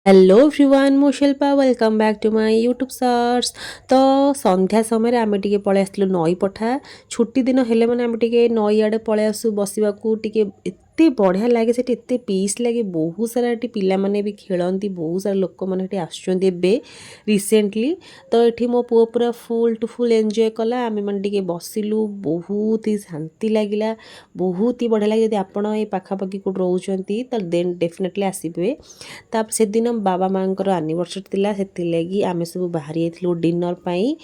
Hello everyone मो Shilpa welcome back to my YouTube search. तो संध्या समय आम टे पलि आसलु नई पठा छुट्टी दिन हेले मैंने आम टे नई आड़े पलि आसु बसवा टे एते बढ़िया लगे से एते पीस लगे बहुत सारा ये पिला माने भी खेलती बहुत सारा लोक मैंने आसुँचे रिसेंटली। तो ये मो पुओ पूरा फुल टू फुल एंजॉय कला आम मैंने बसिलु बहुत ही शांति लगिला बहुत ही बढ़िया लगे। जब आपण ये पाखापाखि कौट रोचंती तो देन डेफिनेटली आसबे। ताप से दिन बाबा माँ आनिवर्सरी थिला से आम सब बाहरी जाइलु डिनर पाई।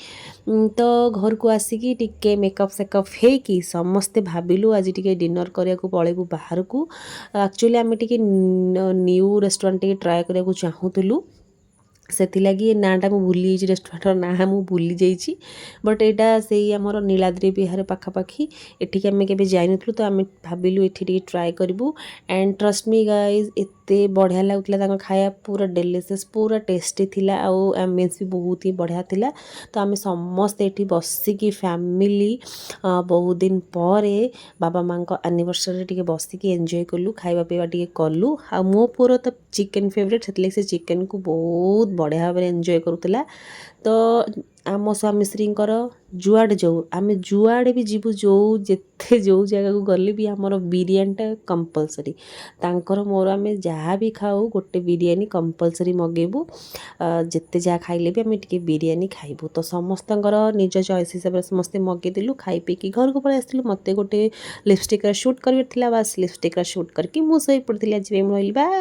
तो घर को आसिकी टिके मेकअप सेकअप होकि समस्ते भाविलु आज टिके डिनर करिया को पळेबु बाहर को। एक्चुअली आम टिके न्यू रेस्टोरेंट टिके ट्राए करिया को चाहूलु से नाटा मुझे भूली जाइए रेस्टोरेंटर ना मुझे भूली जाइए बट यहाँ से आमर नीलाद्रि विहार पाखापाखि एठिक आम के जाइन तो आम भाविलु ये ट्राए करूँ एंड ट्रस्ट मी गाइज एते बढ़िया लगुला खाया पूरा डेलीशियस पूरा टेस्टी थिला आउ एम्बियंस भी बहुत ही बढ़िया थिला। तो आम समस्ते ये बसिकी फैमिली बहुत दिन पर बाबा माँ एनिवर्सरी टे बसिकी एंजॉय कलु खाଇବା पीवा टे कलु आ मो पुअर तो चिकेन फेवरेट से चिकेन को बहुत बढ़िया भाव एंजॉय करुला। तो आम स्वामी श्री जुआड़े जाऊ आम जुआड़े भी जीवु जो जेते जो जगह को गले भी आमर बिरियानीटा कंपलसरी तांकर मोर आम जहाँ भी खाऊ गोटे बिरियानी कंपलसरी मगेबू जिते जहाँ खाइले भी आम टे बिरियानी खाइबू। तो समस्त निज चॉइस हिसाब से समस्ते मगेदेलु खाई पीकी घर को पलि आसलु मत गोटे लिपस्टिक शूट कर बास लिपस्टिक शूट करके मुझे पड़ी आज रही बाय।